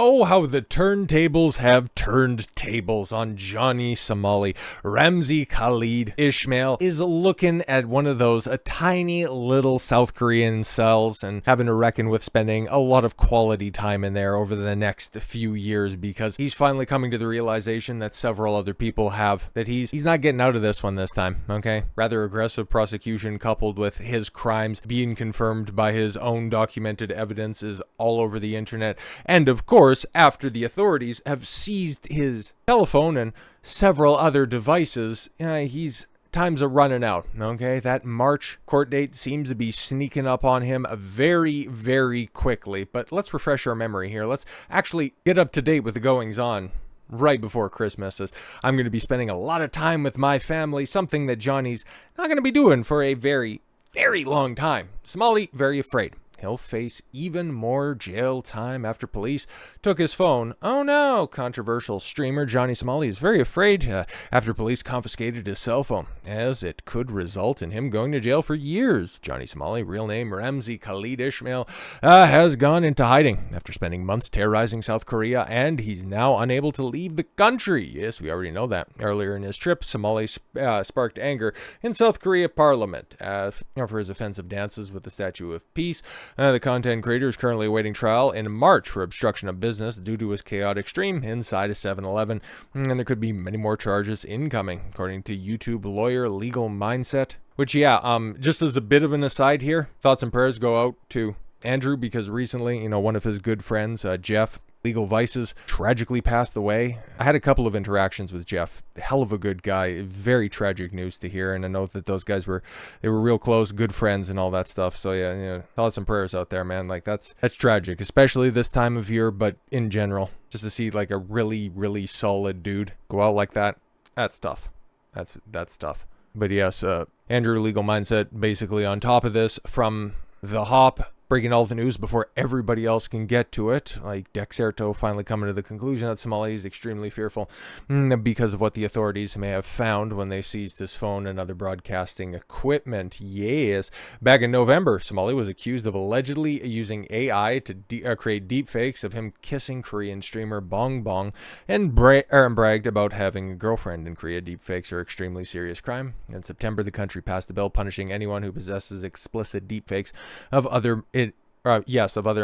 Oh, how the turntables have turned tables on Johnny Somali. Ramzi Khalid Ismail is looking at one of those tiny little South Korean cells and having to reckon with spending a lot of quality time in there over the next few years, because he's finally coming to the realization that several other people have, that he's not getting out of this one this time, okay? Rather aggressive prosecution coupled with his crimes being confirmed by his own documented evidence is all over the internet. And of course, after the authorities have seized his telephone and several other devices, times are running out, okay? That March court date seems to be sneaking up on him very, very quickly. But let's refresh our memory here. Let's actually get up to date with the goings-on right before Christmas, as I'm going to be spending a lot of time with my family, something that Johnny's not going to be doing for a very, very long time. Somali very afraid he'll face even more jail time after police took his phone. Oh no! Controversial streamer Johnny Somali is very afraid after police confiscated his cell phone, as it could result in him going to jail for years. Johnny Somali, real name Ramzi Khalid Ismail, has gone into hiding after spending months terrorizing South Korea, and he's now unable to leave the country. Yes, we already know that. Earlier in his trip, Somali sparked anger in South Korea Parliament for his offensive dances with the Statue of Peace. The content creator is currently awaiting trial in March for obstruction of business due to his chaotic stream inside a 7-Eleven, and there could be many more charges incoming, according to YouTube lawyer Legal Mindset. Which, just as a bit of an aside here, thoughts and prayers go out to Andrew, because recently, one of his good friends, Jeff, Legal Vices, tragically passed away. I had a couple of interactions with Jeff. Hell of a good guy. Very tragic news to hear, and I know that those guys were real close, good friends and all that stuff. So thoughts and prayers out there, man. Like that's tragic, especially this time of year, but in general, just to see like a really, really solid dude go out like that, that's tough. That's tough. But yes, Andrew Legal Mindset basically on top of this from the hop, breaking all the news before everybody else can get to it, like Dexerto finally coming to the conclusion that Somali is extremely fearful because of what the authorities may have found when they seized his phone and other broadcasting equipment. Yes. Back in November, Somali was accused of allegedly using AI to create deepfakes of him kissing Korean streamer Bong Bong and bragged about having a girlfriend in Korea. Deepfakes are extremely serious crime. In September, the country passed a bill punishing anyone who possesses explicit deepfakes of other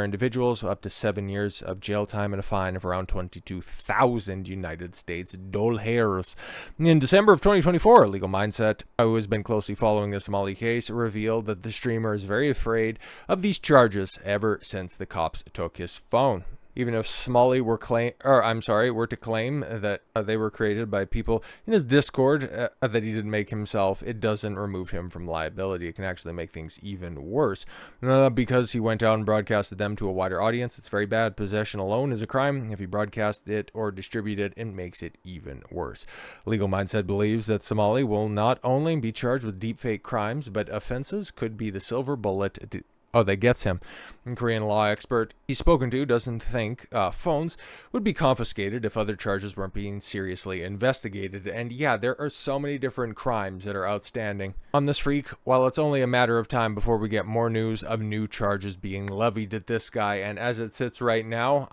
individuals, up to 7 years of jail time and a fine of around 22,000 United States dollars. In December of 2024, Legal Mindset, who has been closely following the Somali case, revealed that the streamer is very afraid of these charges ever since the cops took his phone. Even if Somali were to claim that they were created by people in his Discord that he didn't make himself, it doesn't remove him from liability. It can actually make things even worse. Because he went out and broadcasted them to a wider audience, it's very bad. Possession alone is a crime. If he broadcast it or distribute it, it makes it even worse. Legal Mindset believes that Somali will not only be charged with deepfake crimes, but offenses could be the silver bullet that gets him. A Korean law expert he's spoken to doesn't think phones would be confiscated if other charges weren't being seriously investigated. And yeah, there are so many different crimes that are outstanding on this freak, while it's only a matter of time before we get more news of new charges being levied at this guy. And as it sits right now,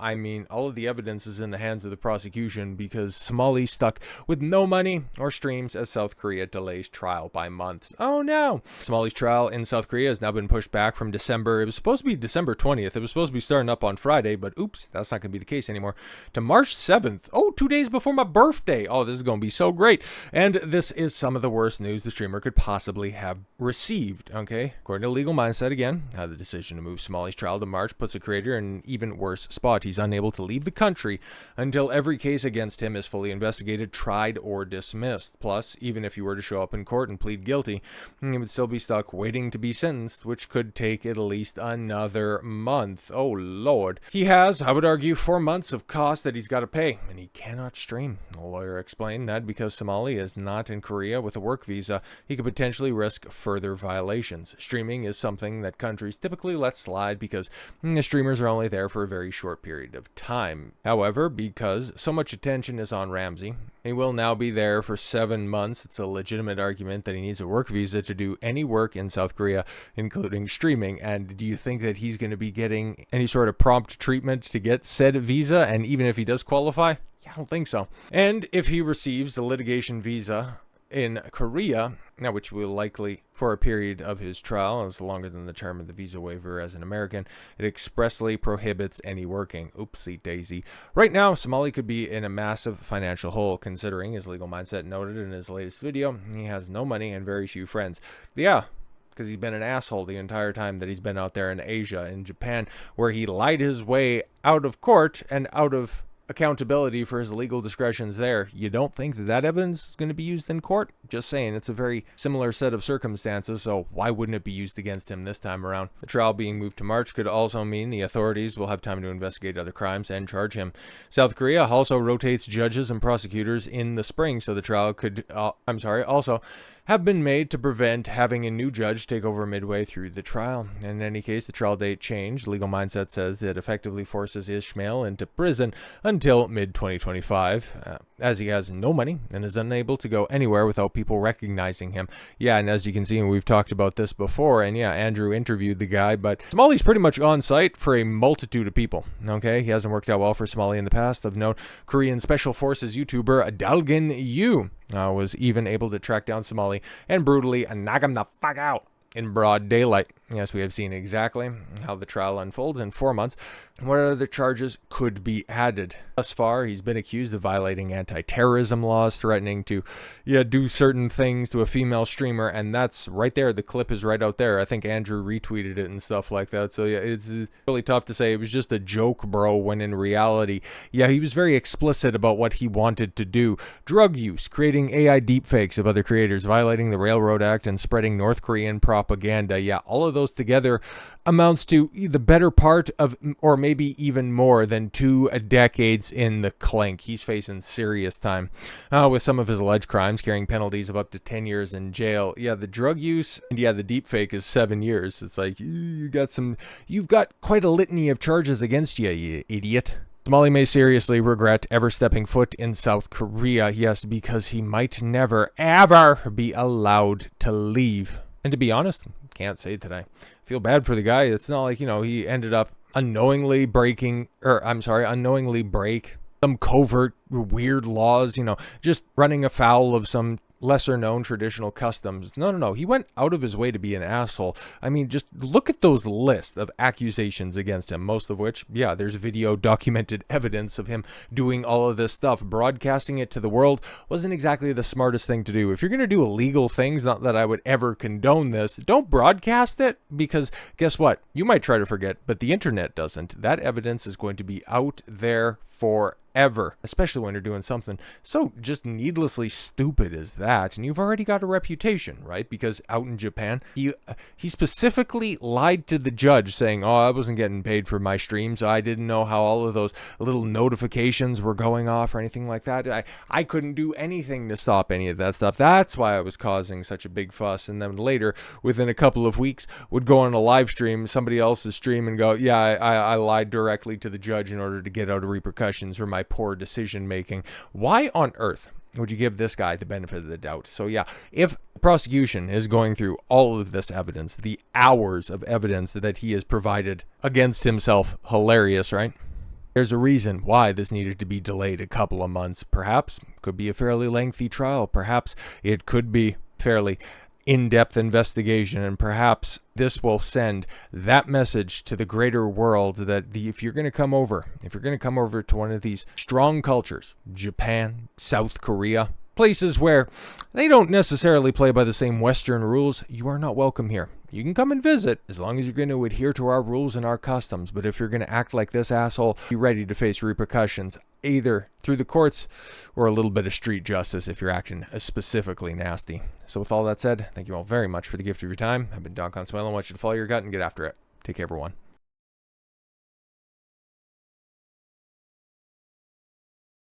all of the evidence is in the hands of the prosecution, because Somali's stuck with no money or streams as South Korea delays trial by months. Oh no! Somali's trial in South Korea has now been pushed back from December. It was supposed to be December 20th. It was supposed to be starting up on Friday, but oops, that's not going to be the case anymore. To March 7th. Oh, 2 days before my birthday. Oh, this is going to be so great. And this is some of the worst news the streamer could possibly have received, okay? According to Legal Mindset again, the decision to move Somali's trial to March puts the creator in an even worse spot. He's unable to leave the country until every case against him is fully investigated, tried, or dismissed. Plus, even if he were to show up in court and plead guilty, he would still be stuck waiting to be sentenced, which could take at least another month. Oh lord. He has, I would argue, 4 months of costs that he's got to pay, and he cannot stream. The lawyer explained that because Somali is not in Korea with a work visa, he could potentially risk further violations. Streaming is something that countries typically let slide because the streamers are only there for a very short period of time. However, because so much attention is on Ramzi, he will now be there for 7 months. It's a legitimate argument that he needs a work visa to do any work in South Korea, including streaming. And do you think that he's he's going to be getting any sort of prompt treatment to get said visa. And even if he does qualify, yeah, I don't think so. And if he receives a litigation visa in Korea, now which will likely for a period of his trial is longer than the term of the visa waiver as an American, it expressly prohibits any working. Oopsie daisy. Right now, Somali could be in a massive financial hole, considering his legal mindset noted in his latest video. He has no money and very few friends. Yeah, because he's been an asshole the entire time that he's been out there in Asia, in Japan, where he lied his way out of court and out of accountability for his legal discretions there. You don't think that that evidence is going to be used in court? Just saying, it's a very similar set of circumstances, so why wouldn't it be used against him this time around? The trial being moved to March could also mean the authorities will have time to investigate other crimes and charge him. South Korea also rotates judges and prosecutors in the spring, so the trial could, also have been made to prevent having a new judge take over midway through the trial. In any case, the trial date changed. Legal Mindset says it effectively forces Ishmael into prison until mid-2025, as he has no money and is unable to go anywhere without people recognizing him. Yeah, and as you can see, we've talked about this before, and yeah, Andrew interviewed the guy, but Somali's pretty much on site for a multitude of people, okay? He hasn't worked out well for Somali in the past. Of note, Korean Special Forces YouTuber Dalgin Yu was even able to track down Somali and brutally knock him the fuck out in broad daylight. Yes, we have seen exactly how the trial unfolds in 4 months. What other charges could be added? Thus far, he's been accused of violating anti-terrorism laws, threatening to do certain things to a female streamer, and that's right there. The clip is right out there. I think Andrew retweeted it and stuff like that. So yeah, it's really tough to say it was just a joke, bro, when in reality, yeah, he was very explicit about what he wanted to do. Drug use, creating AI deepfakes of other creators, violating the Railroad Act, and spreading North Korean propaganda. Yeah, all of those together amounts to the better part of, or maybe even more than 2 decades in the clink. He's facing serious time with some of his alleged crimes, carrying penalties of up to 10 years in jail. Yeah, the drug use, and yeah, the deepfake is 7 years. It's like, you've got quite a litany of charges against you, you idiot. Somali may seriously regret ever stepping foot in South Korea, yes, because he might never, ever be allowed to leave. And to be honest, can't say that I feel bad for the guy. It's not like, he ended up unknowingly break some covert weird laws, just running afoul of some lesser known traditional customs. No. He went out of his way to be an asshole. I mean, just look at those lists of accusations against him, most of which, yeah, there's video documented evidence of him doing all of this stuff. Broadcasting it to the world wasn't exactly the smartest thing to do. If you're going to do illegal things, not that I would ever condone this, don't broadcast it, because guess what? You might try to forget, but the internet doesn't. That evidence is going to be out there forever, especially when you're doing something so just needlessly stupid as that, and you've already got a reputation, right? Because out in Japan, he specifically lied to the judge saying, oh, I wasn't getting paid for my streams, I didn't know how all of those little notifications were going off or anything like that. I couldn't do anything to stop any of that stuff. That's why I was causing such a big fuss. And then later, within a couple of weeks, would go on a live stream, somebody else's stream, and go, yeah, I lied directly to the judge in order to get out of repercussions for my poor decision making. Why on earth would you give this guy the benefit of the doubt? So yeah, if the prosecution is going through all of this evidence, the hours of evidence that he has provided against himself, hilarious, right? There's a reason why this needed to be delayed a couple of months. Perhaps it could be a fairly lengthy trial. Perhaps it could be fairly in-depth investigation, and perhaps this will send that message to the greater world that if you're going to come over to one of these strong cultures, Japan, South Korea, places where they don't necessarily play by the same Western rules, you are not welcome here. You can come and visit as long as you're going to adhere to our rules and our customs. But if you're going to act like this asshole, be ready to face repercussions, either through the courts or a little bit of street justice if you're acting specifically nasty. So with all that said, thank you all very much for the gift of your time. I've been Don Consuelo. I want you to follow your gut and get after it. Take care, everyone.